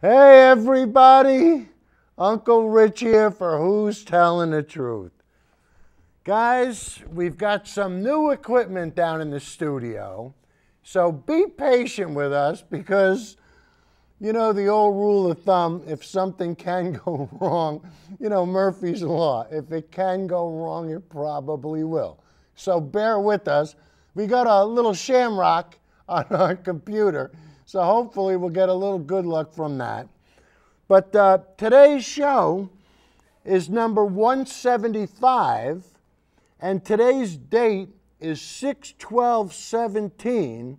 Hey everybody, Uncle Rich here for Who's Telling the Truth. Guys, we've got some new equipment down in the studio, so be patient with us because, you know, the old rule of thumb, if something can go wrong, you know, Murphy's Law, if it can go wrong, it probably will. So bear with us. We got a little shamrock on our computer, so hopefully we'll get a little good luck from that. But today's show is number 175, and today's date is 6/12/17,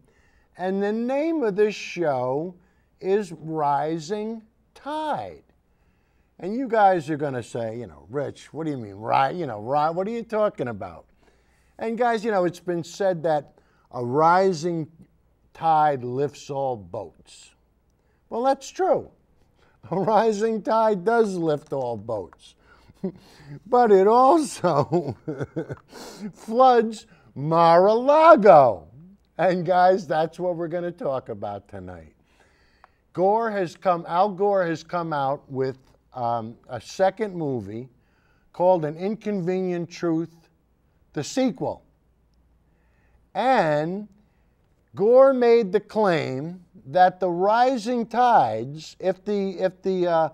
and the name of this show is Rising Tide. And you guys are going to say, you know, Rich, what do you mean, what are you talking about? And guys, you know, it's been said that a rising tide lifts all boats. Well, that's true. A rising tide does lift all boats. But it also floods Mar-a-Lago. And guys, that's what we're going to talk about tonight. Al Gore has come out with a second movie called An Inconvenient Truth, the sequel. And Gore made the claim that the rising tides, if the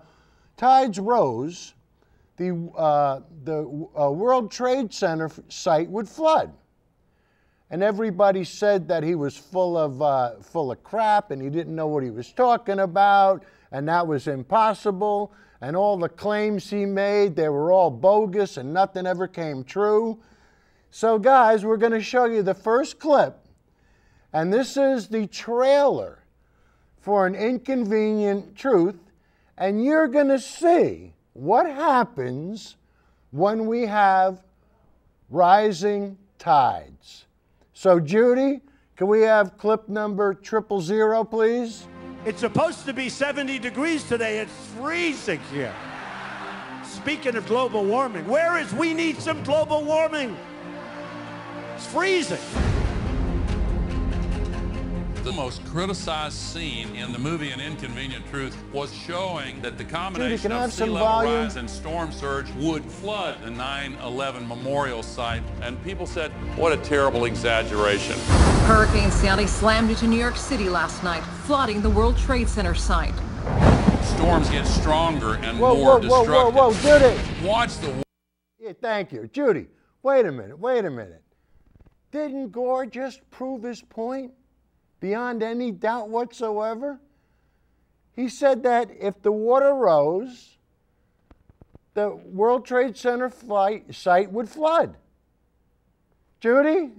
tides rose, the World Trade Center site would flood. And everybody said that he was full of crap and he didn't know what he was talking about and that was impossible. And all the claims he made, they were all bogus and nothing ever came true. So guys, we're going to show you the first clip. And this is the trailer for An Inconvenient Truth. And you're going to see what happens when we have rising tides. So Judy, can we have clip number 000, please? It's supposed to be 70 degrees today. It's freezing here. Speaking of global warming, we need some global warming. It's freezing. The most criticized scene in the movie An Inconvenient Truth was showing that the combination of sea level rise and storm surge would flood the 9/11 memorial site, and people said, what a terrible exaggeration. Hurricane Sandy slammed into New York City last night, flooding the World Trade Center site. Storms get stronger and more destructive. Whoa, Judy! Watch the... Yeah, thank you. Judy, wait a minute. Didn't Gore just prove his point? Beyond any doubt whatsoever? He said that if the water rose, the World Trade Center site would flood. Judy?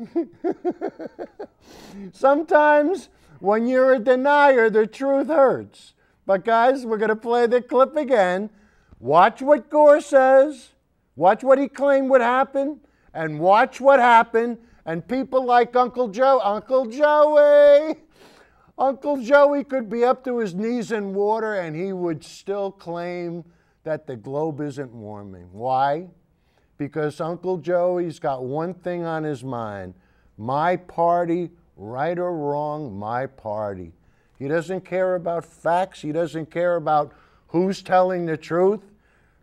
Sometimes when you're a denier, the truth hurts. But guys, we're going to play the clip again. Watch what Gore says. Watch what he claimed would happen. And watch what happened. And people like Uncle Joey could be up to his knees in water and he would still claim that the globe isn't warming. Why? Because Uncle Joey's got one thing on his mind. My party, right or wrong, my party. He doesn't care about facts. He doesn't care about who's telling the truth.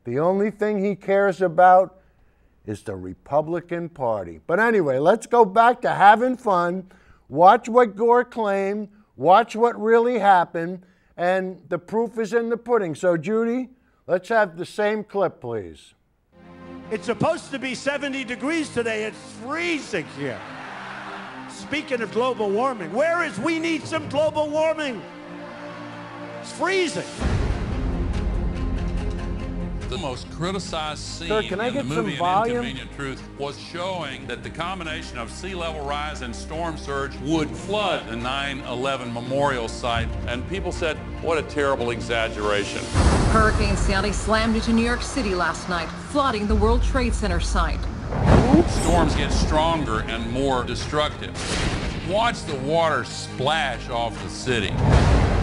The only thing he cares about is the Republican Party. But anyway, let's go back to having fun. Watch what Gore claimed. Watch what really happened. And the proof is in the pudding. So, Judy, let's have the same clip, please. It's supposed to be 70 degrees today. It's freezing here. Speaking of global warming, we need some global warming. It's freezing. The most criticized scene in the movie An Inconvenient Truth was showing that the combination of sea level rise and storm surge would flood the 9/11 memorial site, and people said, what a terrible exaggeration. Hurricane Sandy slammed into New York City last night, flooding the World Trade Center site. Storms get stronger and more destructive. Watch the water splash off the city.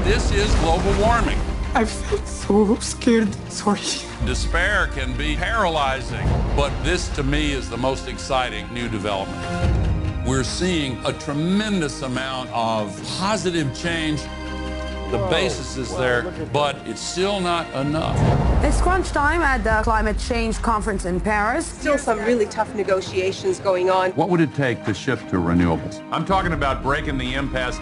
This is global warming. I felt so scared. Sorry. Despair can be paralyzing, but this to me is the most exciting new development. We're seeing a tremendous amount of positive change. The basis is there, but it's still not enough. It's crunch time at the climate change conference in Paris. Still some really tough negotiations going on. What would it take to shift to renewables? I'm talking about breaking the impasse.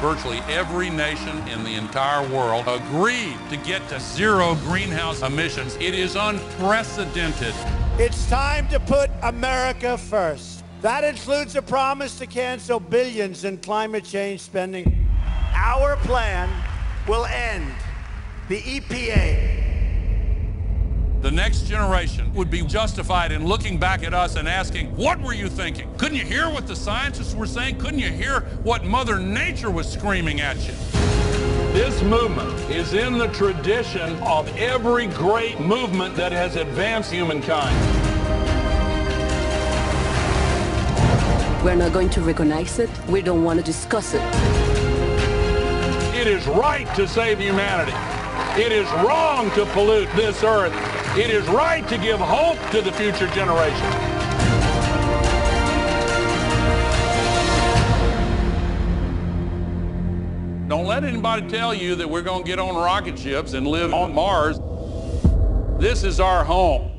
Virtually every nation in the entire world agreed to get to zero greenhouse emissions. It is unprecedented. It's time to put America first. That includes a promise to cancel billions in climate change spending. Our plan will end the EPA. The next generation would be justified in looking back at us and asking, what were you thinking? Couldn't you hear what the scientists were saying? Couldn't you hear what Mother Nature was screaming at you? This movement is in the tradition of every great movement that has advanced humankind. We're not going to recognize it. We don't want to discuss it. It is right to save humanity. It is wrong to pollute this earth. It is right to give hope to the future generations. Don't let anybody tell you that we're going to get on rocket ships and live on Mars. This is our home.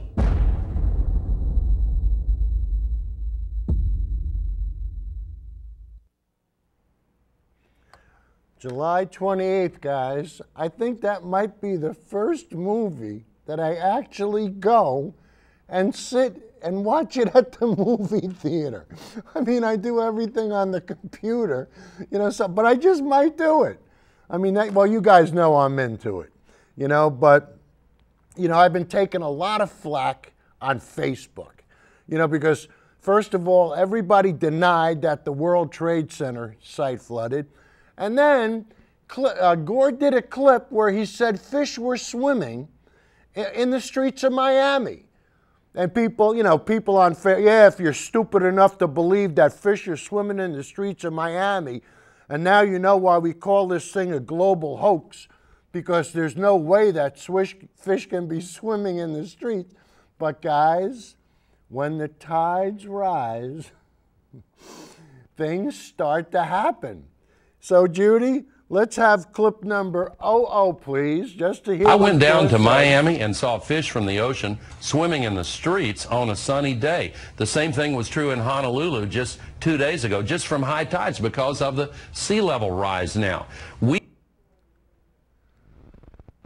July 28th, guys. I think that might be the first movie that I actually go and sit and watch it at the movie theater. I mean, I do everything on the computer, you know, so, but I just might do it. I mean, well, you guys know I'm into it, you know, but, you know, I've been taking a lot of flack on Facebook, you know, because first of all, everybody denied that the World Trade Center site flooded. And then Gore did a clip where he said fish were swimming in the streets of Miami. And people, you know, people on, yeah, if you're stupid enough to believe that fish are swimming in the streets of Miami, and now you know why we call this thing a global hoax, because there's no way that fish can be swimming in the streets. But guys, when the tides rise, things start to happen. So, Judy, let's have clip number 00, please, just to hear. I went down to Miami and saw fish from the ocean swimming in the streets on a sunny day. The same thing was true in Honolulu just 2 days ago, just from high tides because of the sea level rise now.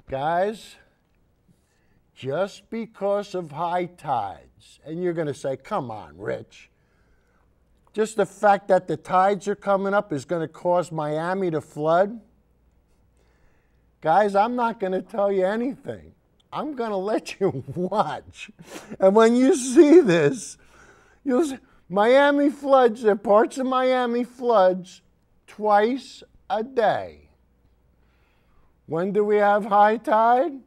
Guys, just because of high tides, and you're going to say, come on, Rich. Just the fact that the tides are coming up is going to cause Miami to flood? Guys, I'm not going to tell you anything. I'm going to let you watch. And when you see this, you'll see Miami floods, there are parts of Miami floods twice a day. When do we have high tide?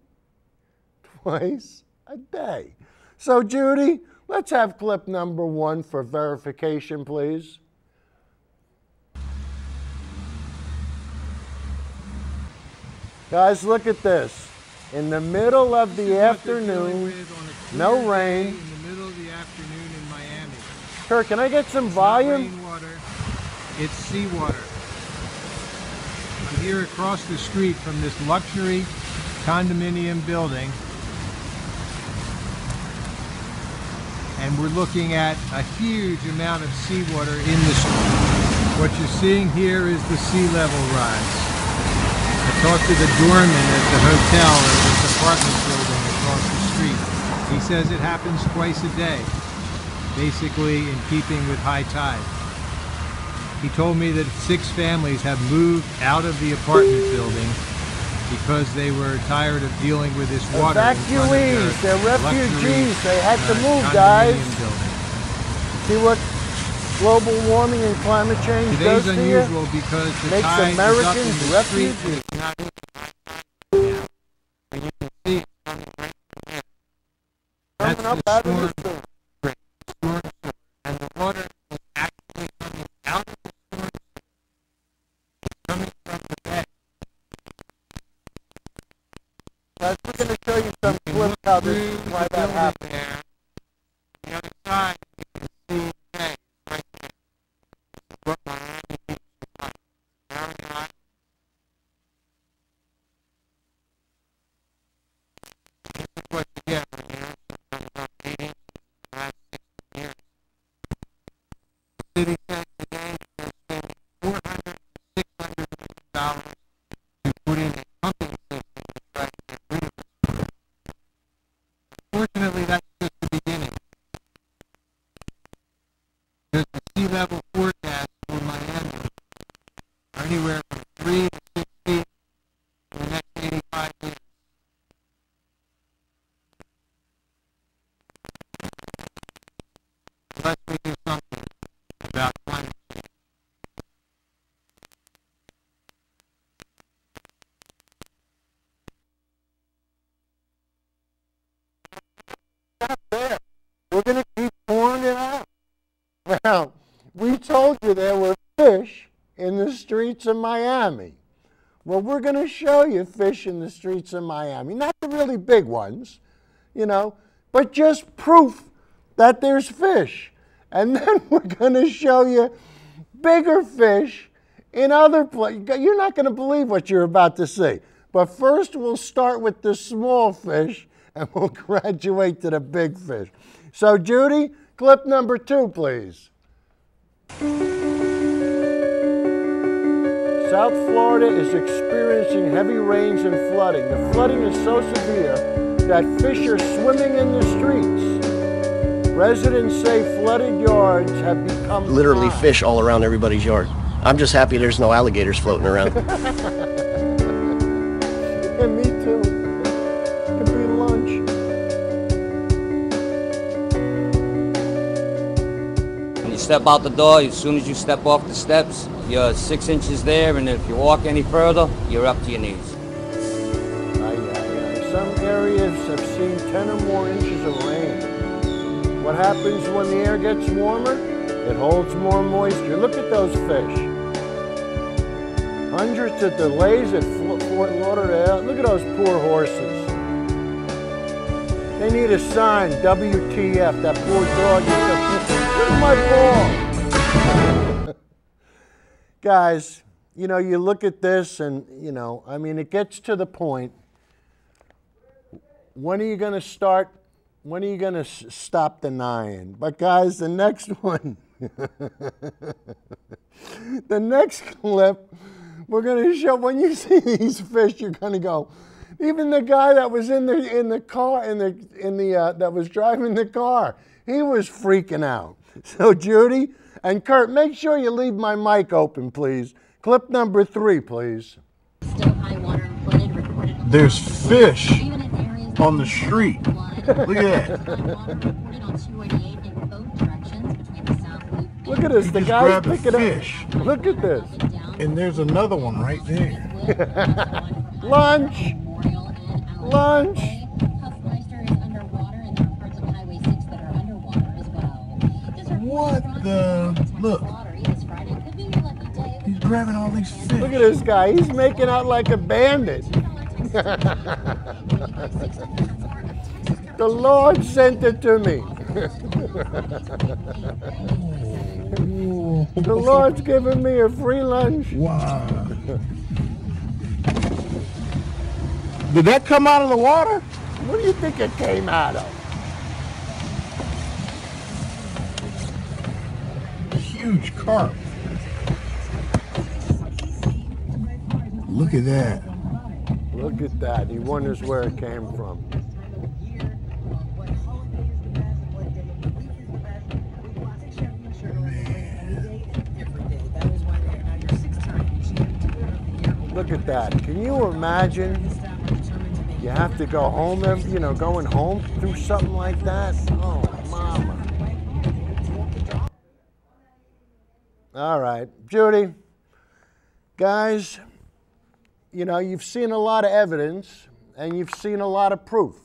Twice a day. So, Judy, let's have clip number 1 for verification, please. Guys, look at this. In the middle of the afternoon, no rain. In the middle of the afternoon in Miami. Kurt, can I get some volume? It's not rainwater, it's seawater. I'm here across the street from this luxury condominium building. And we're looking at a huge amount of seawater in the street. What you're seeing here is the sea level rise. I talked to the doorman at the hotel at this apartment building across the street. He says it happens twice a day, basically in keeping with high tide. He told me that 6 families have moved out of the apartment building because they were tired of dealing with this water. Evacuees, they're refugees. They had to move, guys. See what global warming and climate change does to you? Today's unusual because the makes tide Americans is up in the refugees. That's Coming up the out of storm. the storm. And the water is actually coming out of the storm. It's coming from the bay. Guys, we're going to show you some clips how this, why that happened. There. The other side, you can see the bay right there. This is what Miami Beach is like. Very hot. streets of Miami. Well, we're going to show you fish in the streets of Miami. Not the really big ones, you know, but just proof that there's fish. And then we're going to show you bigger fish in other places. You're not going to believe what you're about to see. But first, we'll start with the small fish, and we'll graduate to the big fish. So, Judy, clip number 2, please. South Florida is experiencing heavy rains and flooding. The flooding is so severe that fish are swimming in the streets. Residents say flooded yards have become literally fish all around everybody's yard. I'm just happy there's no alligators floating around. Yeah, me too. Could be lunch. When you step out the door, as soon as you step off the steps, you're 6 inches there, and if you walk any further, you're up to your knees. Some areas have seen 10 or more inches of rain. What happens when the air gets warmer? It holds more moisture. Look at those fish. Hundreds of delays at Fort Lauderdale. Look at those poor horses. They need a sign, WTF, that poor dog. Look at my ball. Guys, you know, you look at this and, you know, I mean, it gets to the point. When are you going to start? When are you going to stop denying? But guys, the next one, the next clip, we're going to show, when you see these fish, you're going to go, even the guy that was in the car, that was driving the car, he was freaking out. So Judy and Kurt, make sure you leave my mic open, please. Clip number 3, please. There's fish on the street. Look at that. Look at this. The guy's picking fish. Up. Look at this. And there's another one right there. Lunch. Lunch. What the? Look. He's grabbing all these fish. Look at this guy. He's making out like a bandit. The Lord sent it to me. The Lord's giving me a free lunch. Wow. Did that come out of the water? What do you think it came out of? Huge carp. Look at that. Look at that. He wonders where it came from. Look at that. Can you imagine? You have to go home, going home through something like that? Oh, mama. All right. Judy, guys, you know, you've seen a lot of evidence and you've seen a lot of proof.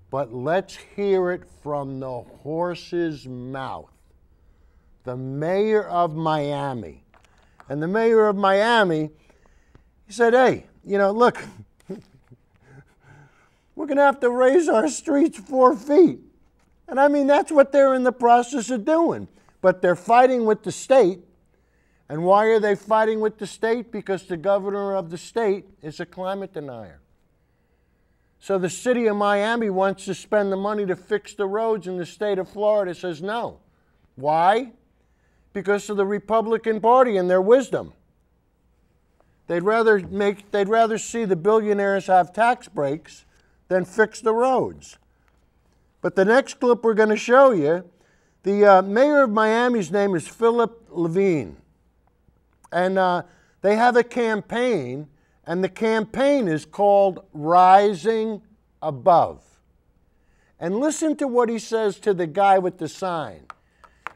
But let's hear it from the horse's mouth. The mayor of Miami. And the mayor of Miami, he said, hey, you know, look, we're going to have to raise our streets 4 feet. And I mean, that's what they're in the process of doing. But they're fighting with the state. And why are they fighting with the state? Because the governor of the state is a climate denier. So the city of Miami wants to spend the money to fix the roads, and the state of Florida says no. Why? Because of the Republican Party and their wisdom. They'd rather see the billionaires have tax breaks than fix the roads. But the next clip we're going to show you, the mayor of Miami's name is Philip Levine. And they have a campaign, and the campaign is called Rising Above. And listen to what he says to the guy with the sign.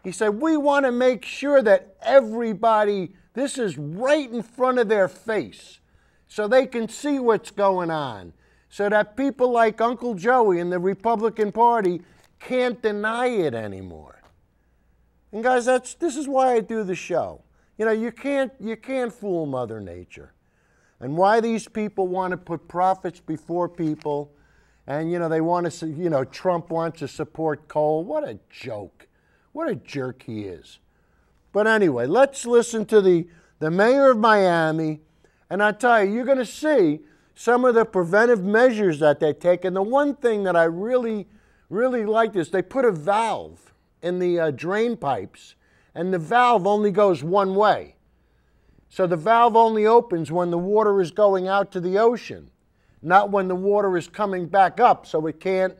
He said, we want to make sure that everybody, this is right in front of their face, so they can see what's going on, so that people like Uncle Joey and the Republican Party can't deny it anymore. And guys, this is why I do the show. You know, you can't fool Mother Nature. And why these people want to put profits before people, and you know, they want to, you know, Trump wants to support coal. What a joke. What a jerk he is. But anyway, let's listen to the mayor of Miami, and I tell you, you're going to see some of the preventive measures that they take. And the one thing that I really like is they put a valve in the drain pipes, and the valve only goes one way. So the valve only opens when the water is going out to the ocean, not when the water is coming back up, so it can't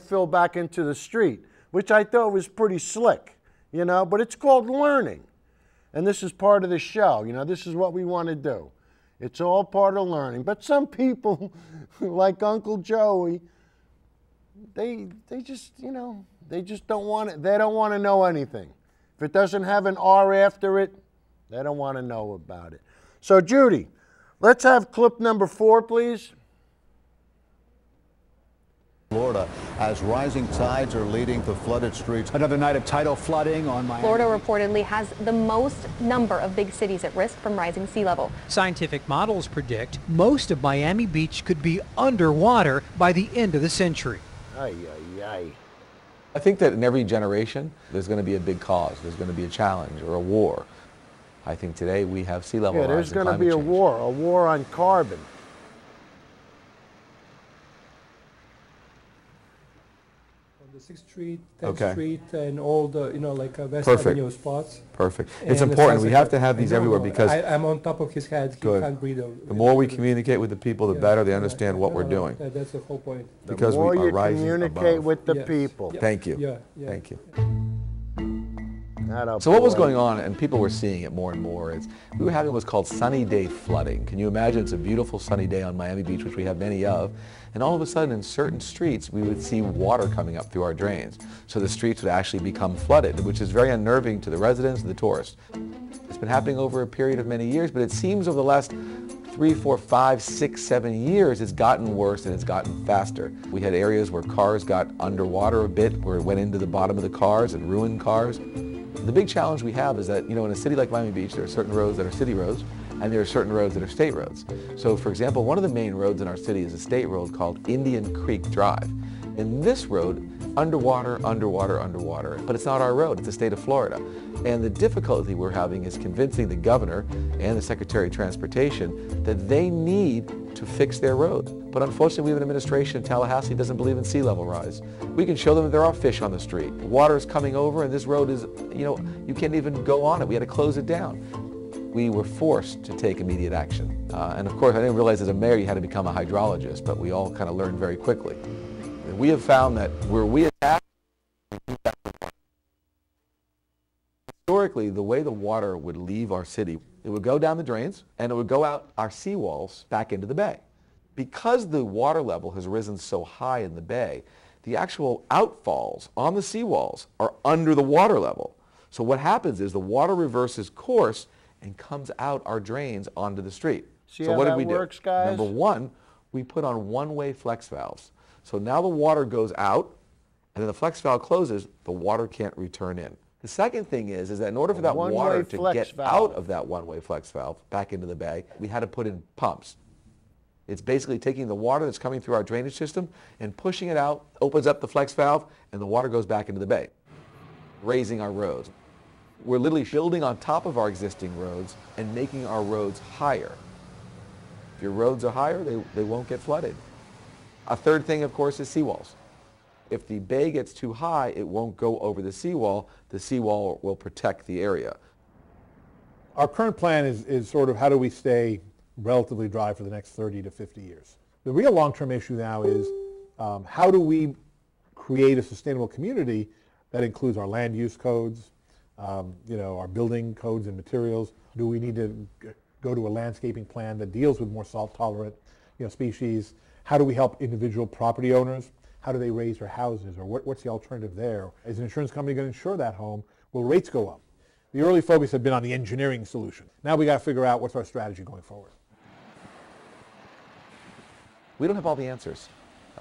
fill back into the street, which I thought was pretty slick, you know, but it's called learning. And this is part of the show, you know, this is what we want to do. It's all part of learning. But some people, like Uncle Joey, they just, you know, they just don't want it. They don't want to know anything. If it doesn't have an R after it, they don't want to know about it. So, Judy, let's have clip number 4, please. Florida, as rising tides are leading to flooded streets. Another night of tidal flooding on Miami. Florida reportedly has the most number of big cities at risk from rising sea level. Scientific models predict most of Miami Beach could be underwater by the end of the century. Ay, ay, ay. I think that in every generation, there's going to be a big cause. There's going to be a challenge or a war. I think today we have sea level rise. Yeah, there's going to be a war on carbon. The 6th Street, 10th Street, and all the, you know, like West Avenue spots. Perfect. It's important. We have to have these everywhere because I'm on top of his head. He can't breathe. The more we communicate with the people, the better they understand what we're doing. That's the whole point. Because the more we are you rising communicate above. with the people. Thank you. Yeah. Thank you. So So what was going on, and people were seeing it more and more, is we were having what's called sunny day flooding. Can you imagine? It's a beautiful sunny day on Miami Beach, which we have many of, and all of a sudden in certain streets we would see water coming up through our drains. So the streets would actually become flooded, which is very unnerving to the residents and the tourists. It's been happening over a period of many years, but it seems over the last 3, 4, 5, 6, 7 years it's gotten worse and it's gotten faster. We had areas where cars got underwater a bit, where it went into the bottom of the cars and ruined cars. The big challenge we have is that, you know, in a city like Miami Beach, there are certain roads that are city roads, and there are certain roads that are state roads. So, for example, one of the main roads in our city is a state road called Indian Creek Drive. And this road, underwater, but it's not our road, it's the state of Florida. And the difficulty we're having is convincing the governor and the Secretary of Transportation that they need to fix their roads. But unfortunately, we have an administration in Tallahassee that doesn't believe in sea level rise. We can show them that there are fish on the street. Water is coming over, and this road is, you know, you can't even go on it. We had to close it down. We were forced to take immediate action. And of course, I didn't realize as a mayor you had to become a hydrologist, but we all kind of learned very quickly. And we have found that where we attack, historically, the way the water would leave our city, it would go down the drains and it would go out our seawalls back into the bay. Because the water level has risen so high in the bay, the actual outfalls on the seawalls are under the water level. So what happens is the water reverses course and comes out our drains onto the street. See so how what that did we works, do? guys? Number one, we put on one-way flex valves. So now the water goes out, and then the flex valve closes, the water can't return in. The second thing is that in order for that water to get out of that one-way flex valve back into the bay, we had to put in pumps. It's basically taking the water that's coming through our drainage system and pushing it out, opens up the flex valve, and the water goes back into the bay, raising our roads. We're literally building on top of our existing roads and making our roads higher. If your roads are higher, they won't get flooded. A third thing, of course, is seawalls. If the bay gets too high, it won't go over the seawall. The seawall will protect the area. Our current plan is sort of how do we stay relatively dry for the next 30 to 50 years. The real long-term issue now is how do we create a sustainable community that includes our land use codes, you know, our building codes and materials. Do we need to go to a landscaping plan that deals with more salt-tolerant, you know, species? How do we help individual property owners? How do they raise their houses, or what's the alternative there? Is an insurance company going to insure that home? Will rates go up? The early focus had been on the engineering solution. Now we got to figure out what's our strategy going forward. We don't have all the answers.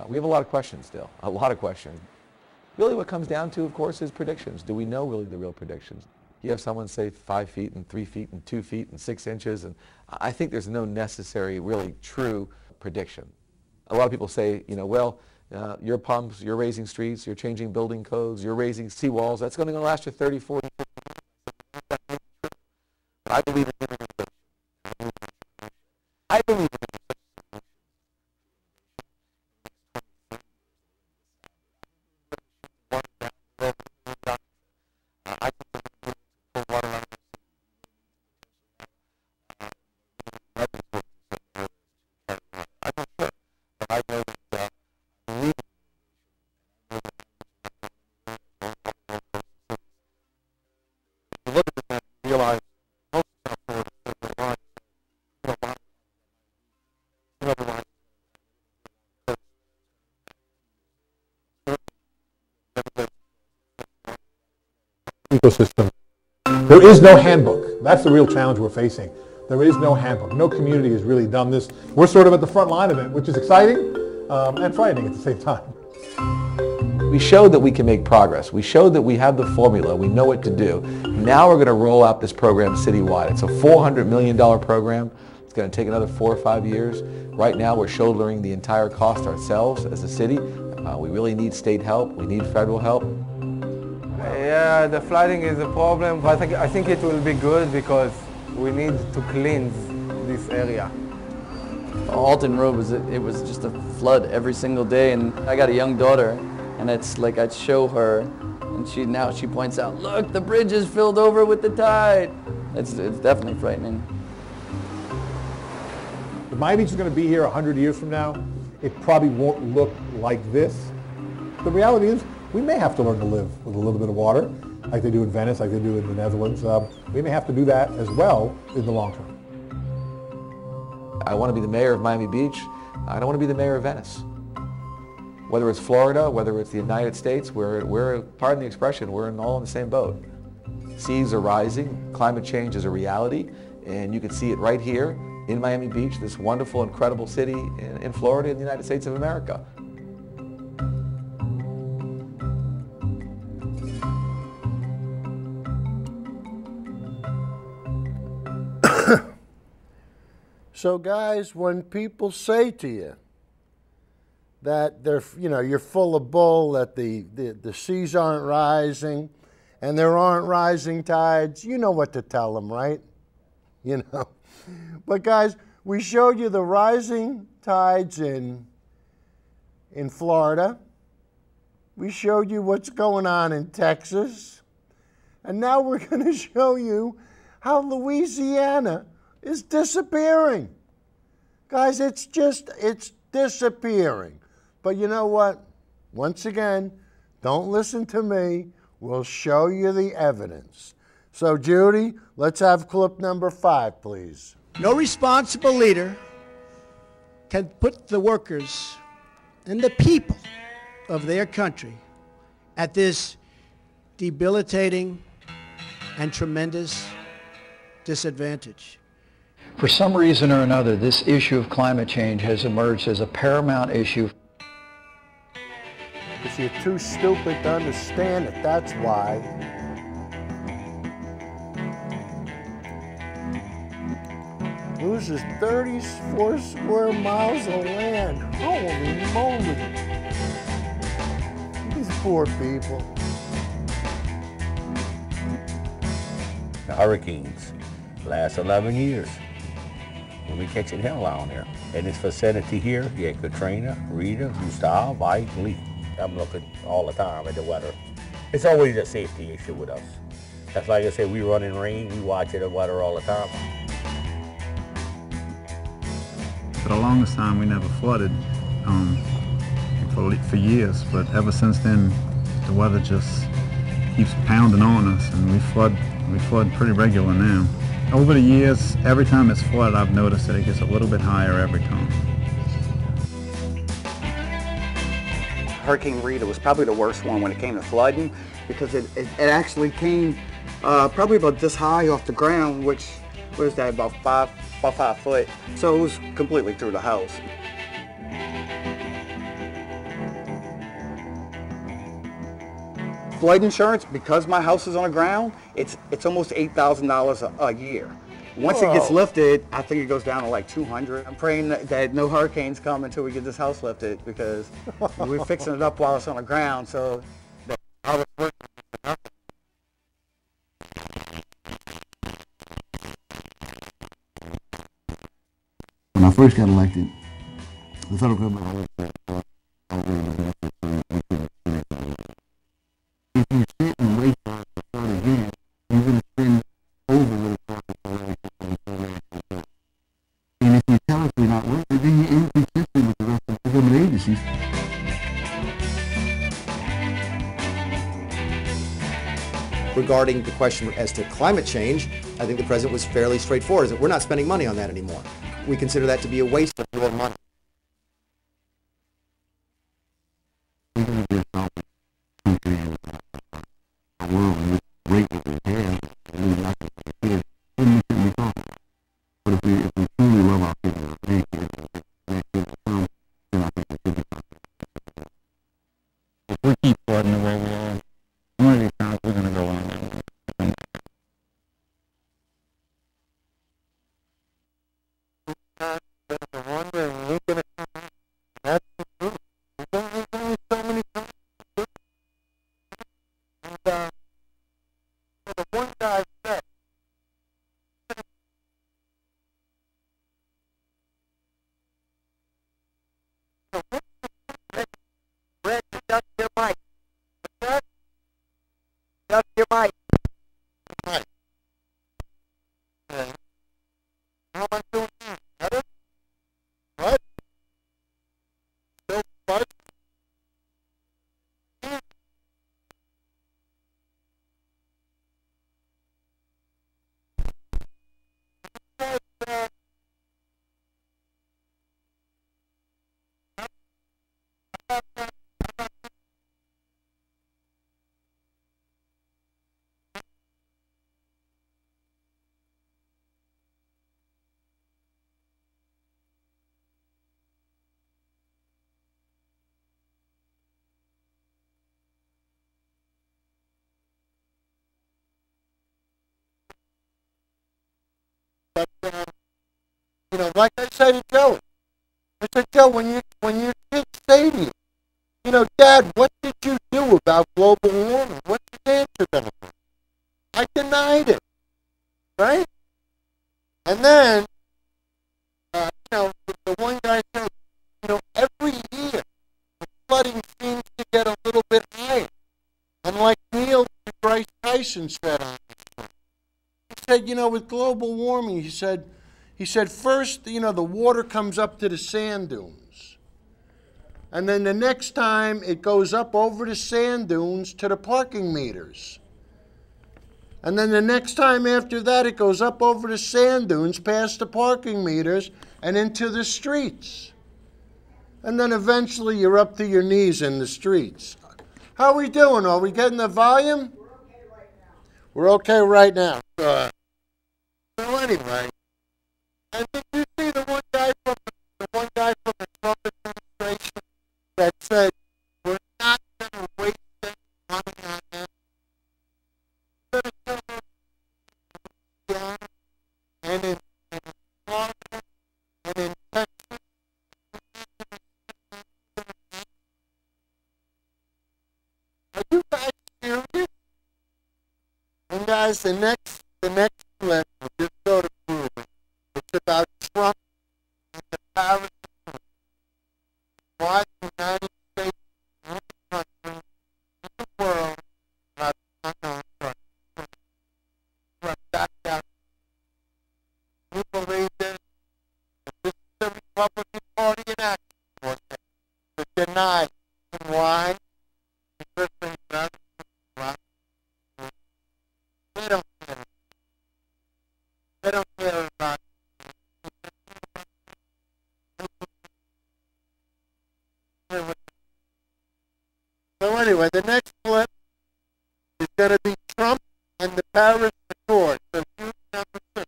We have a lot of questions still, a lot of questions. Really what comes down to, of course, is predictions. Do we know really the real predictions? You have someone say 5 feet and 3 feet and 2 feet and 6 inches, and I think there's no necessary, really true prediction. A lot of people say, you know, well, your pumps, you're raising streets, you're changing building codes, you're raising seawalls, that's going to last you 30, 40 years. I believe in innovation. I believe in ecosystem. There is no handbook. That's the real challenge we're facing. There is no handbook. No community has really done this. We're sort of at the front line of it, which is exciting and frightening at the same time. We showed that we can make progress. We showed that we have the formula. We know what to do. Now we're going to roll out this program citywide. It's a $400 million program. It's going to take another 4 or 5 years. Right now we're shouldering the entire cost ourselves as a city. We really need state help. We need federal help. Yeah, the flooding is a problem, but I think it will be good because we need to cleanse this area. Alton Road was just a flood every single day, and I got a young daughter, and it's like I'd show her, and now she points out, look, the bridge is filled over with the tide. It's definitely frightening. If Miami Beach is going to be here 100 years from now, it probably won't look like this. The reality is, we may have to learn to live with a little bit of water, like they do in Venice, like they do in the Netherlands. We may have to do that as well in the long term. I want to be the mayor of Miami Beach. I don't want to be the mayor of Venice. Whether it's Florida, whether it's the United States, we're pardon the expression, we're all in the same boat. Seas are rising, climate change is a reality, and you can see it right here in Miami Beach, this wonderful, incredible city in Florida in the United States of America. So guys, when people say to you that you're full of bull, that the seas aren't rising and there aren't rising tides, you know what to tell them, right? You know. But guys, we showed you the rising tides in Florida. We showed you what's going on in Texas. And now we're going to show you how Louisiana is disappearing. Guys, it's disappearing. But you know what? Once again, don't listen to me. We'll show you the evidence. So Judy, let's have clip number 5, please. No responsible leader can put the workers and the people of their country at this debilitating and tremendous disadvantage. For some reason or another, this issue of climate change has emerged as a paramount issue. Because you're too stupid to understand it, that's why. Loses 34 square miles of land. Holy moly. These poor people. The hurricanes last 11 years. We'll be catching hell down there. In this vicinity here, you had Katrina, Rita, Gustav, Ike, Lee. I'm looking all the time at the weather. It's always a safety issue with us. That's like I said, we run in rain, we watch the weather all the time. For the longest time, we never flooded for years, but ever since then, the weather just keeps pounding on us, and we flood pretty regular now. Over the years, every time it's flooded, I've noticed that it gets a little bit higher every time. Hurricane Rita was probably the worst one when it came to flooding, because it actually came probably about this high off the ground, which was that, about 5 foot. So it was completely through the house. flood insurance, because my house is on the ground, it's almost $8,000 a year. Once it gets lifted, I think it goes down to like 200. I'm praying that no hurricanes come until we get this house lifted, because we're fixing it up while it's on the ground. So I was working for nothing. When I first got elected, the federal government if you sit and wait for it to start again, you're going to spend over what it's worth. And if you tell us we're not worth it, then you're inconsistent with the rest of the government agencies. Regarding the question as to climate change, I think the president was fairly straightforward. Is that we're not spending money on that anymore. We consider that to be a waste of your money. You know, like I said to Joey, I said, Joe, when your kids say to you, you know, Dad, what did you do about global warming? What's his answer going to be? I denied it, right? And then, you know, the one guy said, you know, every year the flooding seems to get a little bit higher. And like Neil deGrasse Tyson said on this, he said, you know, with global warming, he said first, you know, the water comes up to the sand dunes. And then the next time it goes up over the sand dunes to the parking meters. And then the next time after that, it goes up over the sand dunes, past the parking meters, and into the streets. And then eventually you're up to your knees in the streets. How are we doing? Are we getting the volume? We're okay right now. So anyway, and did you see the one guy from the Trump administration that said we're not going to waste any money on that? We're going to come down and in Florida and in Texas. Are you guys serious? And guys, the next clip will just go to prove it. It's about Trump and the Paris Agreement. Why the United States and the country in the world have not known Trump. Trump backed out. We believe this. This is the Republican Party in action for them. To deny. And why? Because they don't care. They don't care. They don't care about it. So anyway, the next clip is going to be Trump and the Paris Accord. So cue number 6.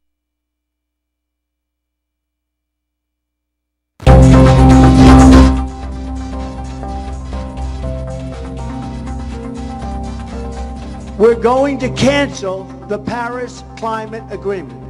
We're going to cancel the Paris Climate Agreement.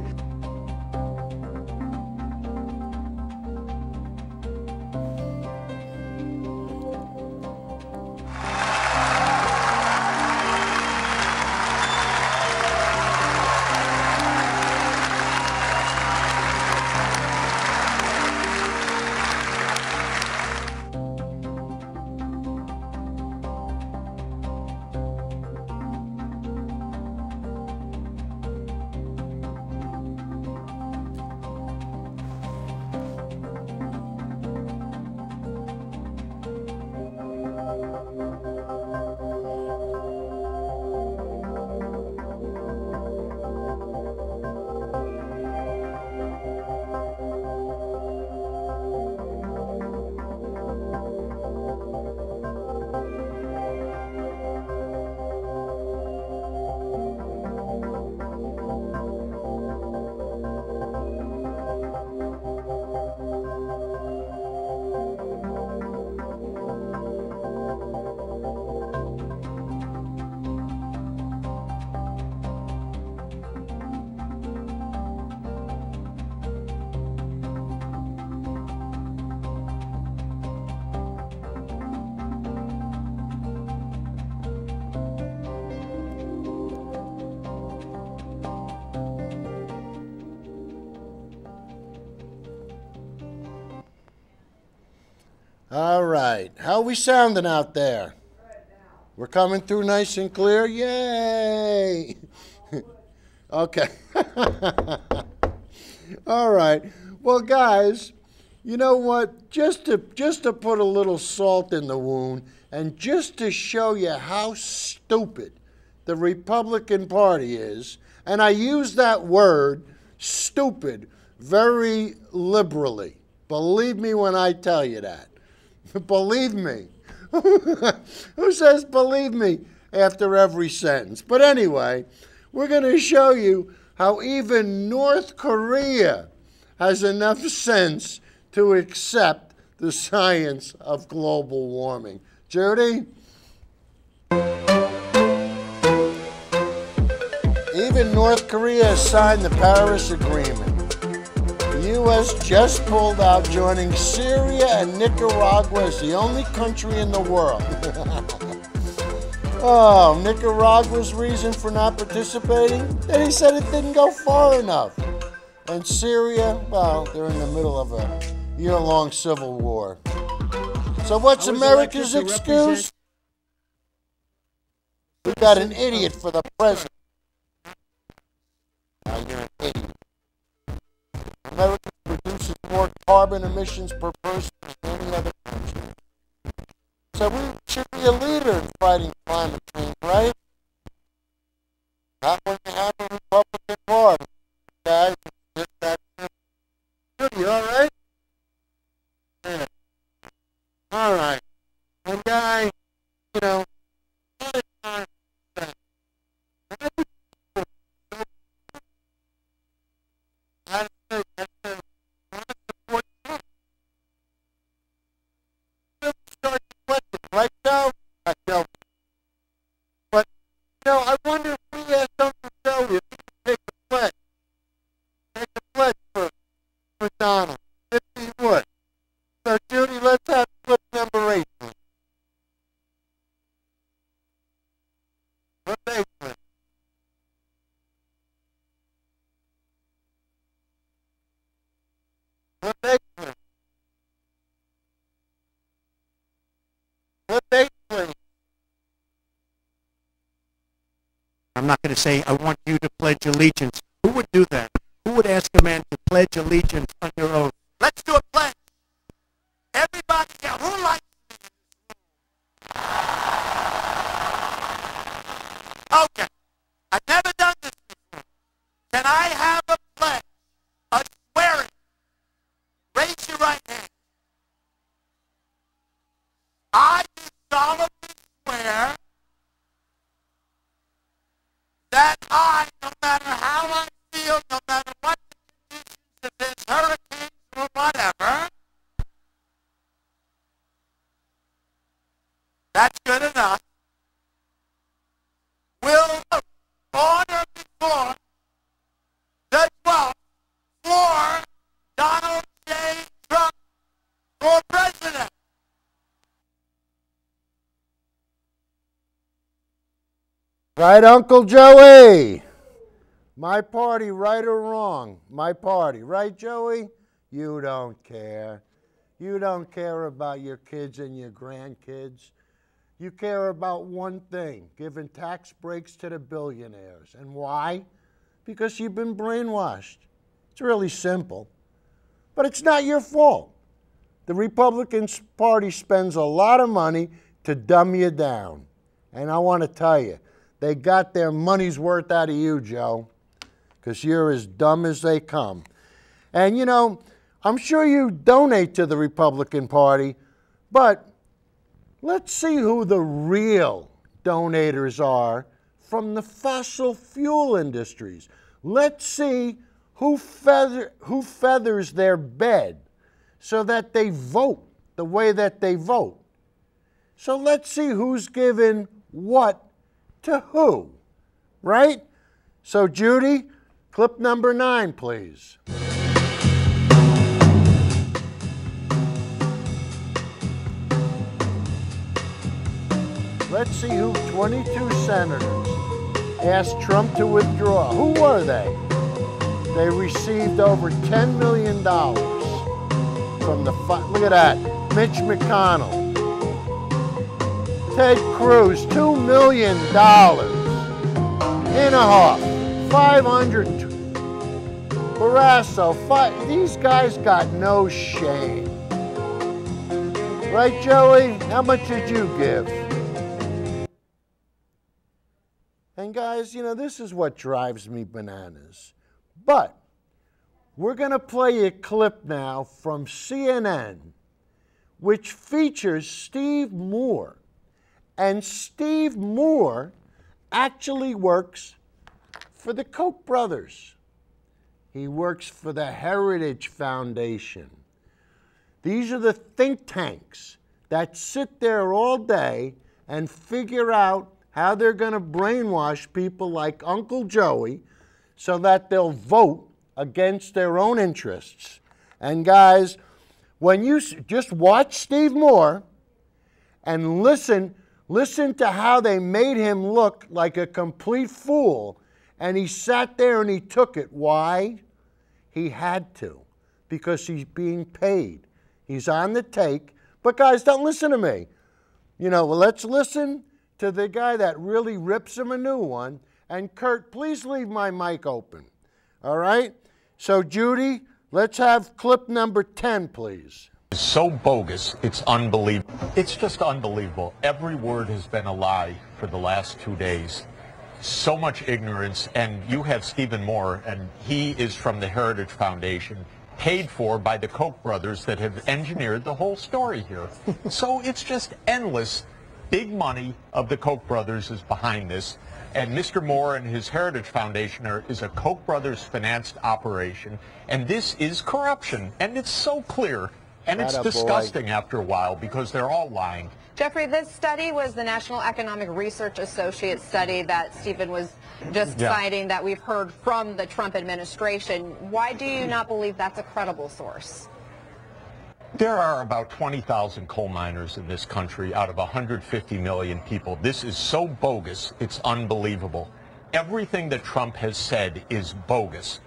All right. How are we sounding out there? We're coming through nice and clear? Yay! Okay. All right. Well, guys, you know what? Just to put a little salt in the wound and just to show you how stupid the Republican Party is, and I use that word, stupid, very liberally. Believe me when I tell you that. Believe me. Who says believe me after every sentence? But anyway, we're going to show you how even North Korea has enough sense to accept the science of global warming. Judy? Even North Korea has signed the Paris Agreement. The U.S. just pulled out, joining Syria and Nicaragua as the only country in the world. Oh, Nicaragua's reason for not participating? That he said it didn't go far enough. And Syria, well, they're in the middle of a year-long civil war. So what's America's excuse? We got an idiot for the president. Now you're an idiot. America produces more carbon emissions per person than any other country. So we should be a leader in fighting climate change, right? Not when you have a Republican Party. Guys, just that simple. You all right? Yeah. All right. And guy, you know, right now, I know. But, you know, I wonder if we had something to tell you. If you could take a pledge. Take a pledge for Donald. If he would. So, Judy, let's have clip number 8. Clip 8, please. Clip 8, please. Clip 8, please. I'm not going to say, I want you to pledge allegiance. Who would do that? Who would ask a man to pledge allegiance under oath? Let's do a pledge. Everybody, yeah, who likes me? Okay. I've never done this before. Can I have a pledge? A swearing. Raise your right hand. I do solemnly swear that I, no matter how I feel, no matter what the conditions of this hurricane, Right, Uncle Joey? My party, right or wrong? My party, right, Joey? You don't care. You don't care about your kids and your grandkids. You care about one thing, giving tax breaks to the billionaires. And why? Because you've been brainwashed. It's really simple. But it's not your fault. The Republican Party spends a lot of money to dumb you down. And I want to tell you, they got their money's worth out of you, Joe, because you're as dumb as they come. And, you know, I'm sure you donate to the Republican Party, but let's see who the real donators are from the fossil fuel industries. Let's see who feathers their bed so that they vote the way that they vote. So let's see who's giving what to who, right? So Judy, clip number 9, please. Let's see who 22 senators asked Trump to withdraw. Who were they? They received over $10 million from the, look at that, Mitch McConnell. Ted Cruz, $2 million. Inhofe, 500. Barrasso, these guys got no shame. Right, Joey? How much did you give? And guys, you know, this is what drives me bananas. But we're going to play a clip now from CNN, which features Steve Moore. And Steve Moore actually works for the Koch brothers. He works for the Heritage Foundation. These are the think tanks that sit there all day and figure out how they're going to brainwash people like Uncle Joey so that they'll vote against their own interests. And guys, when you just watch Steve Moore and listen to how they made him look like a complete fool, and he sat there and he took it. Why? He had to, because he's being paid. He's on the take. But guys, don't listen to me. You know, well, let's listen to the guy that really rips him a new one. And Kurt, please leave my mic open. All right? So Judy, let's have clip number 10, please. It's so bogus, it's unbelievable. It's just unbelievable. Every word has been a lie for the last 2 days. So much ignorance, and you have Stephen Moore, and he is from the Heritage Foundation, paid for by the Koch brothers that have engineered the whole story here. So it's just endless. Big money of the Koch brothers is behind this, and Mr. Moore and his Heritage Foundation is a Koch brothers financed operation, and this is corruption, and it's so clear. And it's disgusting after a while because they're all lying. Jeffrey, this study was the National Economic Research Associates study that Stephen was just citing that we've heard from the Trump administration. Why do you not believe that's a credible source? There are about 20,000 coal miners in this country out of 150 million people. This is so bogus, it's unbelievable. Everything that Trump has said is bogus.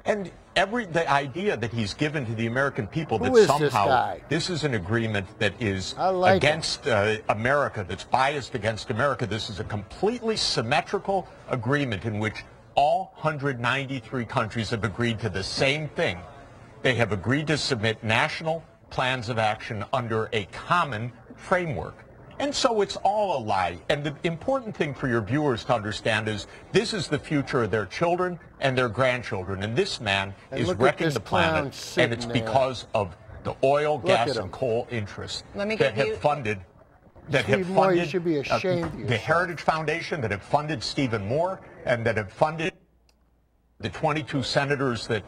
And the idea that he's given to the American people that somehow this is an agreement that is against America, that's biased against America. This is a completely symmetrical agreement in which all 193 countries have agreed to the same thing. They have agreed to submit national plans of action under a common framework. And so it's all a lie. And the important thing for your viewers to understand is this is the future of their children and their grandchildren. And this man is wrecking the planet. And it's because of the oil, gas, and coal interests that have funded the Heritage Foundation, that have funded Stephen Moore, and that have funded the 22 senators that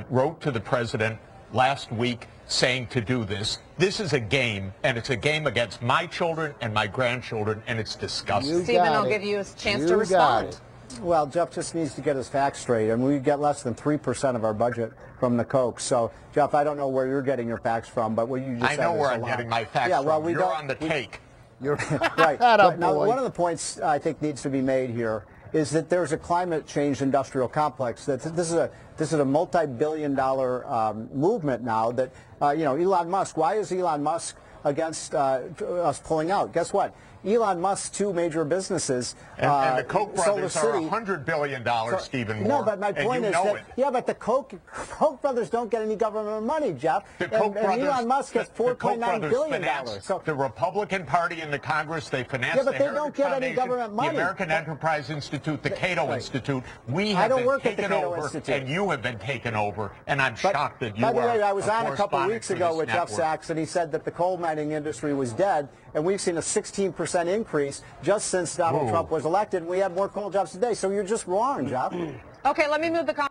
wrote to the president last week saying to do this. This is a game, and it's a game against my children and my grandchildren, and it's disgusting. Stephen, I'll give you a chance to respond. Well, Jeff just needs to get his facts straight, and we get less than 3% of our budget from the Koch. So, Jeff, I don't know where you're getting your facts from, but what you just said I know where I'm getting my facts from. You're on the take. You're right. But now, one of the points I think needs to be made here is that there's a climate change industrial complex. That this is a multi-billion-dollar movement now. That Elon Musk. Why is Elon Musk against us pulling out? Guess what? Elon Musk's two major businesses, and the Koch brothers are City, $100 billion, Stephen Moore. No, but my point is that, yeah, but the Koch brothers don't get any government money, Jeff. And Elon Musk gets $4.9 billion. So the Republican Party in the Congress, they finance but the they Heritage don't get Foundation, any government money. The American Enterprise Institute, the Cato Institute. We I have don't been work at the taken Cato over, Institute. and you have been taken over, and I'm shocked that you are. By the way, I was on a couple of correspondent weeks for ago this with Jeff network. Sachs, and he said that the coal mining industry was dead, and we've seen a 16% increase just since Donald Trump was elected, and we have more coal jobs today. So you're just wrong, Jeff. Okay, let me move the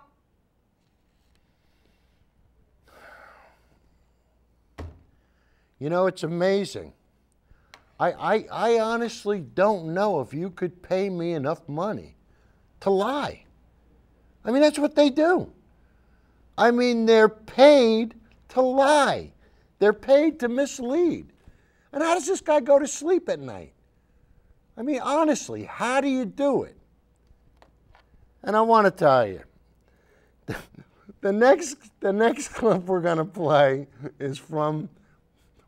You know, it's amazing. I honestly don't know if you could pay me enough money to lie. I mean, that's what they do. I mean, they're paid to lie. They're paid to mislead. And how does this guy go to sleep at night? I mean, honestly, how do you do it? And I want to tell you, the next clip we're going to play is from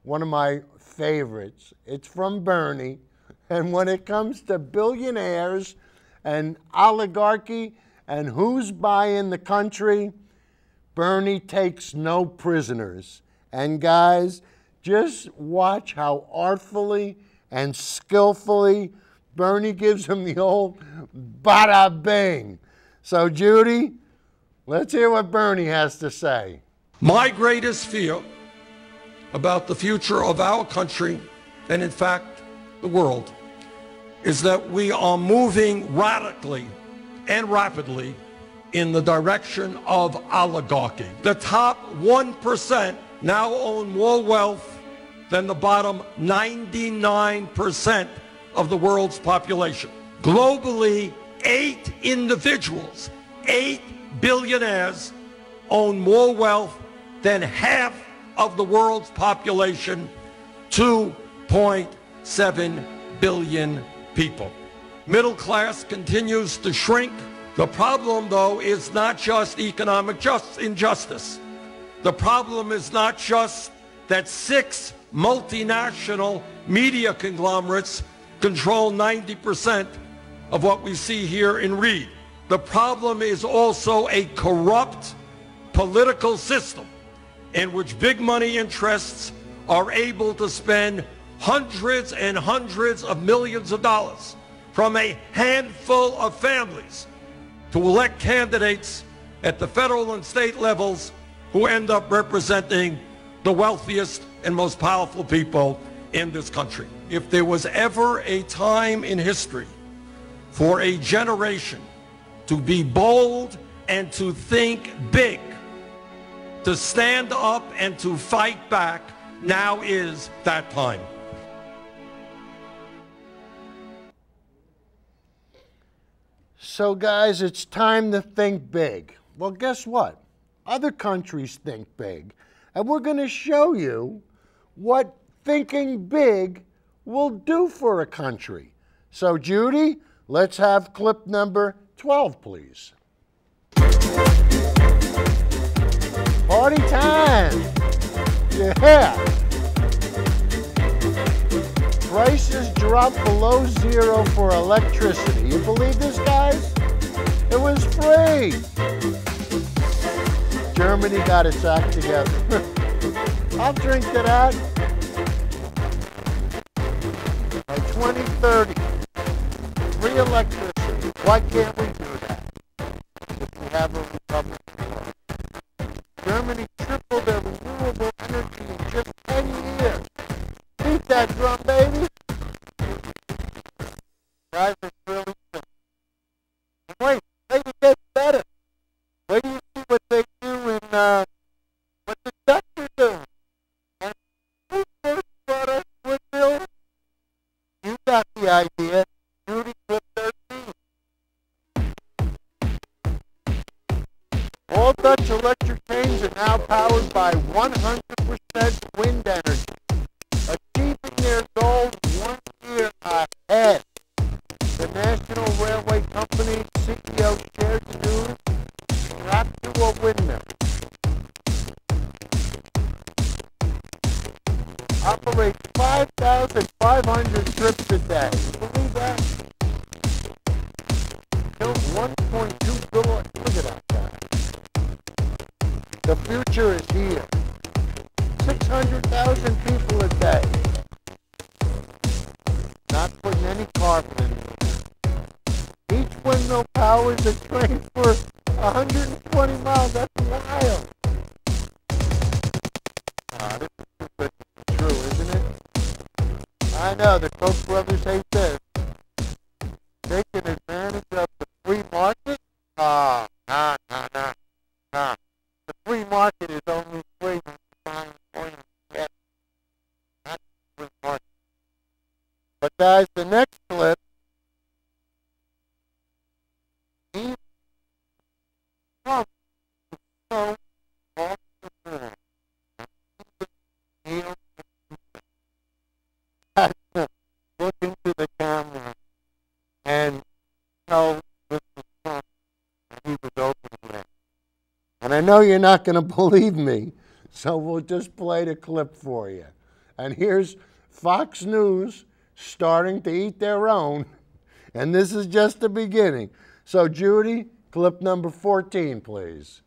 one of my favorites. It's from Bernie. And when it comes to billionaires and oligarchy and who's buying the country, Bernie takes no prisoners. And guys, just watch how artfully and skillfully Bernie gives him the old bada bing. So Judy, let's hear what Bernie has to say. My greatest fear about the future of our country, and in fact the world, is that we are moving radically and rapidly in the direction of oligarchy. The top 1% now own more wealth than the bottom 99% of the world's population. Globally, 8 individuals, 8 billionaires, own more wealth than half of the world's population, 2.7 billion people. Middle class continues to shrink. The problem, though, is not just economic injustice. The problem is not just that 6 multinational media conglomerates control 90% of what we see here in Reed. The problem is also a corrupt political system in which big money interests are able to spend hundreds and hundreds of millions of dollars from a handful of families to elect candidates at the federal and state levels who end up representing the wealthiest and most powerful people in this country. If there was ever a time in history for a generation to be bold and to think big, to stand up and to fight back, now is that time. So guys, it's time to think big. Well, guess what? Other countries think big. And we're going to show you what thinking big will do for a country. So Judy, let's have clip number 12, please. Party time! Yeah! Prices drop below zero for electricity. You believe this, guys? It was free! Germany got its act together. I'll drink to that. By 2030, free electricity. Why can't we do that? If we have a republic. Germany tripled their renewable energy in just 10 years. Beat that drum, baby. Guys, it's really simple. Wait, they can get better. Wait till you see what they do in, what the Dutch are doing. And who first brought us windmills? You got the idea. Judy, clip 13. All Dutch electric trains are now powered by 100% wind energy, achieving their goal 1 operate 5,500 trips a day. Believe that? Kill 1.2 billion. Look at that. The future is here. 600,000 people a day. Not putting any carbon in it. Each windmill powers a train for 120 miles. That's wild. This is too good to be true, isn't it? I know, the Koch brothers hate this. Taking advantage of the free market? Nah. The free market is only free when you find oil and gas. Not the free market. But guys, the next clip, Trump is so off look into the camera and tell Mr. Trump that he was open with. And I know you're not going to believe me, so we'll just play the clip for you. And here's Fox News starting to eat their own, and this is just the beginning. So, Judy, clip number 14, please.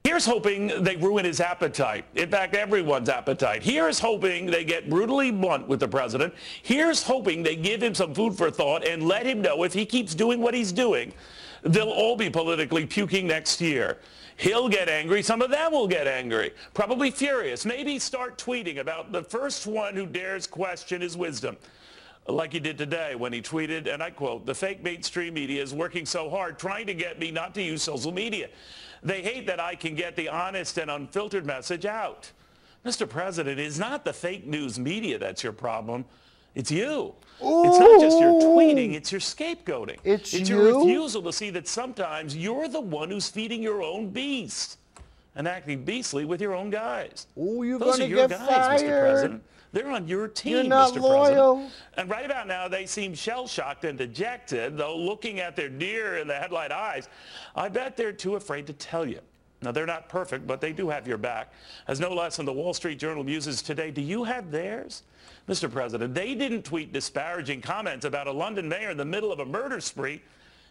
Here's hoping they ruin his appetite. In fact, everyone's appetite. Here's hoping they get brutally blunt with the president. Here's hoping they give him some food for thought and let him know if he keeps doing what he's doing, they'll all be politically puking next year. He'll get angry. Some of them will get angry, probably furious. Maybe start tweeting about the first one who dares question his wisdom. Like he did today when he tweeted, and I quote, "The fake mainstream media is working so hard trying to get me not to use social media. They hate that I can get the honest and unfiltered message out." Mr. President, it's not the fake news media that's your problem. It's you. Ooh. It's not just your tweeting, it's your scapegoating. It's your refusal to see that sometimes you're the one who's feeding your own beast and acting beastly with your own guys. Ooh, you're Those are your guys, fired. Mr. President. They're on your team, You're not Mr. loyal. President. And right about now, they seem shell-shocked and dejected, though looking at their deer in the headlight eyes, I bet they're too afraid to tell you. Now, they're not perfect, but they do have your back. As no less than the Wall Street Journal muses today, do you have theirs? Mr. President, they didn't tweet disparaging comments about a London mayor in the middle of a murder spree.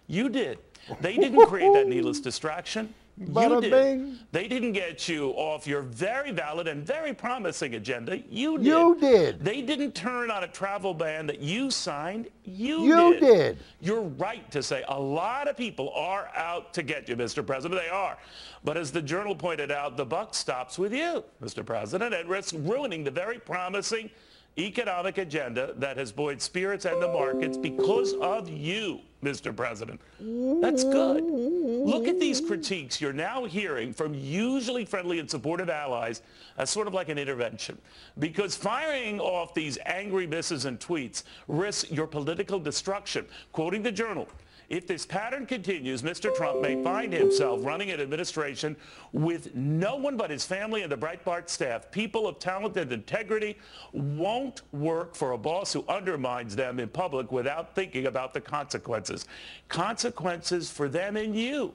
You did. They didn't create that needless distraction. You did. They didn't get you off your very valid and very promising agenda. You did. You did. They didn't turn on a travel ban that you signed. You did. You're right to say a lot of people are out to get you, Mr. President. They are. But as the Journal pointed out, the buck stops with you, Mr. President, and risks ruining the very promising economic agenda that has buoyed spirits and the markets because of you, Mr. President. That's good. Look at these critiques you're now hearing from usually friendly and supportive allies as sort of like an intervention. Because firing off these angry misses and tweets risks your political destruction. Quoting the Journal, if this pattern continues, Mr. Trump may find himself running an administration with no one but his family and the Breitbart staff. People of talent and integrity won't work for a boss who undermines them in public without thinking about the consequences. Consequences for them and you,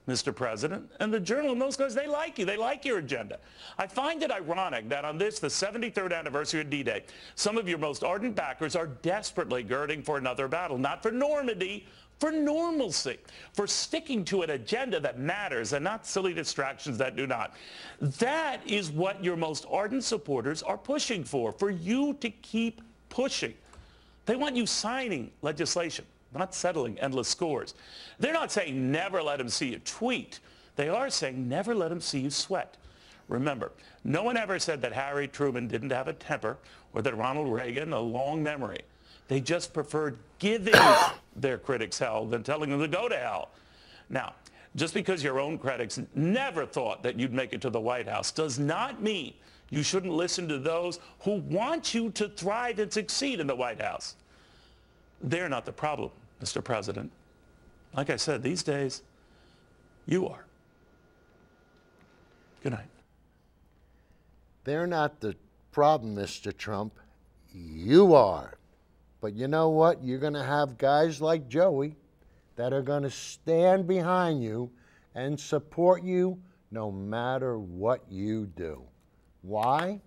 Mr. President. And the Journal and those guys, they like you. They like your agenda. I find it ironic that on this, the 73rd anniversary of D-Day, some of your most ardent backers are desperately girding for another battle, not for Normandy, for normalcy, for sticking to an agenda that matters and not silly distractions that do not. That is what your most ardent supporters are pushing for you to keep pushing. They want you signing legislation, not settling endless scores. They're not saying never let them see you tweet. They are saying never let them see you sweat. Remember, no one ever said that Harry Truman didn't have a temper or that Ronald Reagan a long memory. They just preferred giving their critics hell than telling them to go to hell. Now, just because your own critics never thought that you'd make it to the White House does not mean you shouldn't listen to those who want you to thrive and succeed in the White House. They're not the problem, Mr. President. Like I said, these days, you are. Good night. They're not the problem, Mr. Trump. You are. But you know what? You're going to have guys like Joey that are going to stand behind you and support you no matter what you do. Why?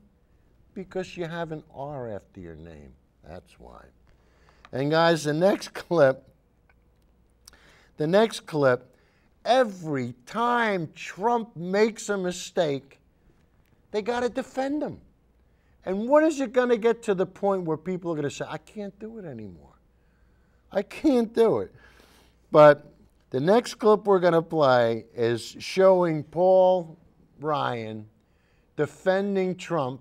Because you have an R after your name. That's why. And guys, the next clip, every time Trump makes a mistake, they got to defend him. And when is it going to get to the point where people are going to say, I can't do it anymore? I can't do it. But the next clip we're going to play is showing Paul Ryan defending Trump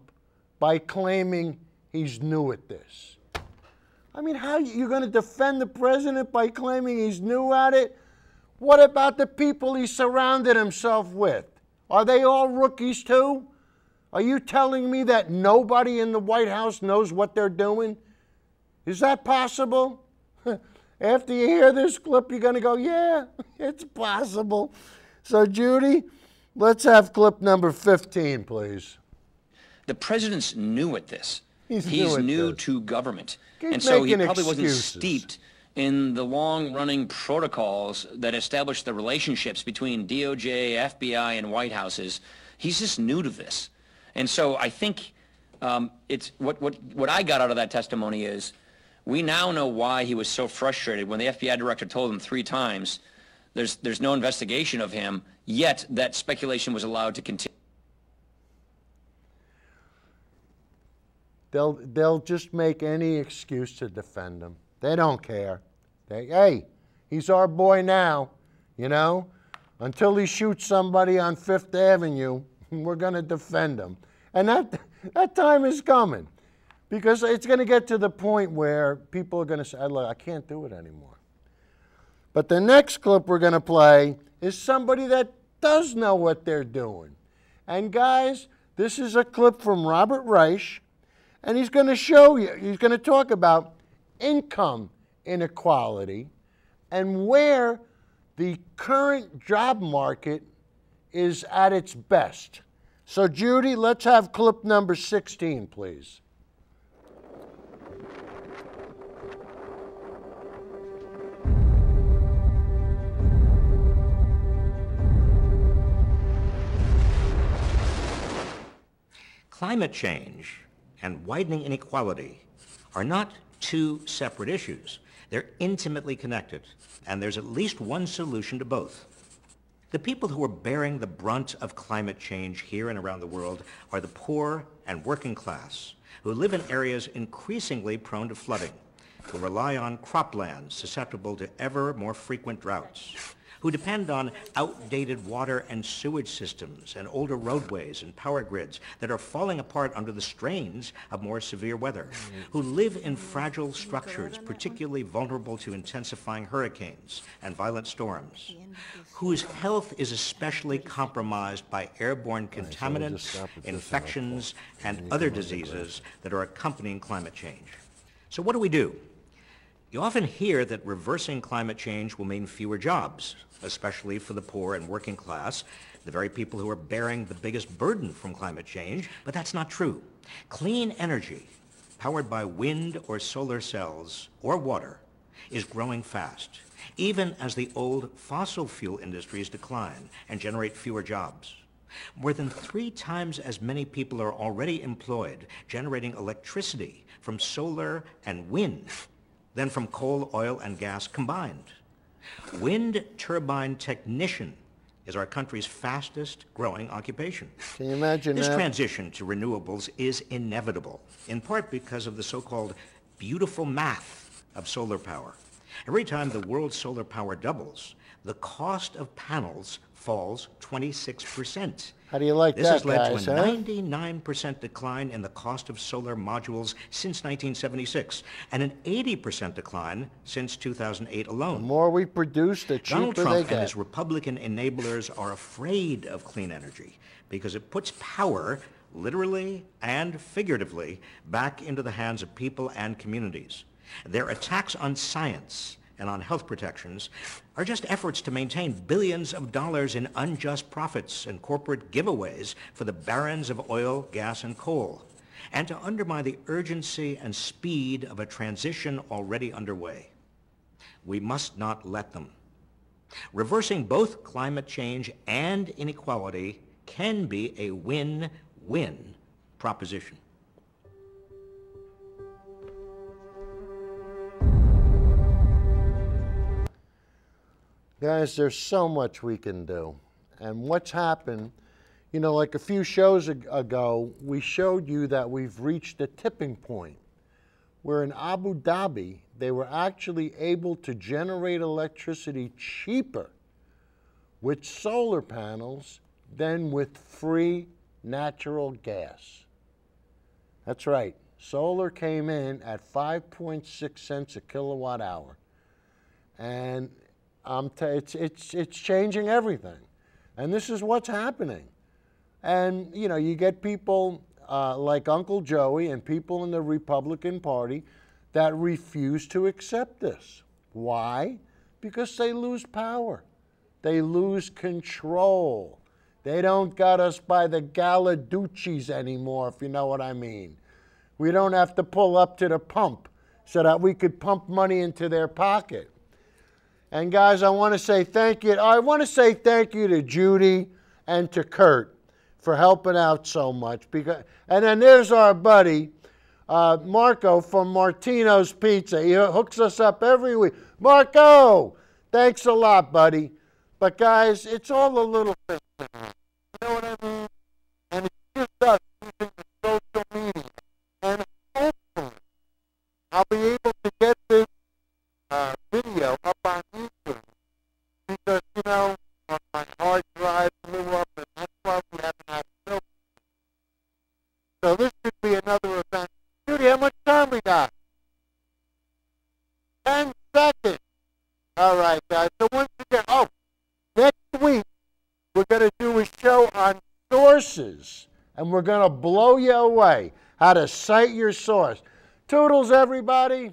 by claiming he's new at this. I mean, how you going to defend the president by claiming he's new at it? What about the people he surrounded himself with? Are they all rookies too? Are you telling me that nobody in the White House knows what they're doing? Is that possible? After you hear this clip, you're going to go, yeah, it's possible. So, Judy, let's have clip number 15, please. The president's new at this. He's new to government. And so he probably wasn't steeped in the long-running protocols that establish the relationships between DOJ, FBI, and White Houses. He's just new to this. And so I think it's what I got out of that testimony is we now know why he was so frustrated when the FBI director told him 3 times there's no investigation of him, yet that speculation was allowed to continue. They'll just make any excuse to defend him. They don't care. Hey, he's our boy now, you know? Until he shoots somebody on 5th Avenue, we're going to defend him. And that time is coming. Because it's going to get to the point where people are going to say, look, I can't do it anymore. But the next clip we're going to play is somebody that does know what they're doing. And guys, this is a clip from Robert Reich. And he's going to show you, he's going to talk about income inequality and where the current job market is at its best. So, Judy, let's have clip number 16, please. Climate change and widening inequality are not 2 separate issues. They're intimately connected, and there's at least one solution to both. The people who are bearing the brunt of climate change here and around the world are the poor and working class, who live in areas increasingly prone to flooding, who rely on croplands susceptible to ever more frequent droughts, who depend on outdated water and sewage systems and older roadways and power grids that are falling apart under the strains of more severe weather, who live in fragile structures particularly vulnerable to intensifying hurricanes and violent storms, whose health is especially compromised by airborne contaminants, infections, and other diseases that are accompanying climate change. So what do? You often hear that reversing climate change will mean fewer jobs, especially for the poor and working class, the very people who are bearing the biggest burden from climate change, but that's not true. Clean energy, powered by wind or solar cells or water, is growing fast, even as the old fossil fuel industries decline and generate fewer jobs. More than 3 times as many people are already employed generating electricity from solar and wind than from coal, oil, and gas combined. Wind turbine technician is our country's fastest growing occupation. Can you imagine this that? transition to renewables is inevitable, in part because of the so-called beautiful math of solar power. Every time the world's solar power doubles, the cost of panels falls 26%. How do you like this that, has led guys, to a huh? 99% decline in the cost of solar modules since 1976, and an 80% decline since 2008 alone. The more we produce, the cheaper Donald they Trump get. and his Republican enablers are afraid of clean energy because it puts power, literally and figuratively, back into the hands of people and communities. Their attacks on science and on health protections are just efforts to maintain billions of dollars in unjust profits and corporate giveaways for the barons of oil, gas, and coal, and to undermine the urgency and speed of a transition already underway. We must not let them. Reversing both climate change and inequality can be a win-win proposition. Guys, there's so much we can do. And what's happened, you know, like a few shows ago, we showed you that we've reached a tipping point where in Abu Dhabi, they were actually able to generate electricity cheaper with solar panels than with free natural gas. That's right. Solar came in at 5.6 cents a kilowatt hour. And it's changing everything. And this is what's happening. And, you know, you get people like Uncle Joey and people in the Republican Party that refuse to accept this. Why? Because they lose power. They lose control. They don't got us by the Galaducci's anymore, if you know what I mean. We don't have to pull up to the pump so that we could pump money into their pocket. And guys, I want to say thank you. I want to say thank you to Judy and to Kurt for helping out so much. And then there's our buddy, Marco from Martino's Pizza. He hooks us up every week. Marco, thanks a lot, buddy. But guys, it's all the little things. You know what I mean? And it's just us using the social media. And hopefully, I'll be able to get this video up on YouTube. Because, you know, my hard drive blew up, and that's why we haven't had a film. So this could be another event. Judy, how much time we got? 10 seconds. All right, guys. So once again, next week, we're going to do a show on sources, and we're going to blow you away how to cite your source. Toodles, everybody.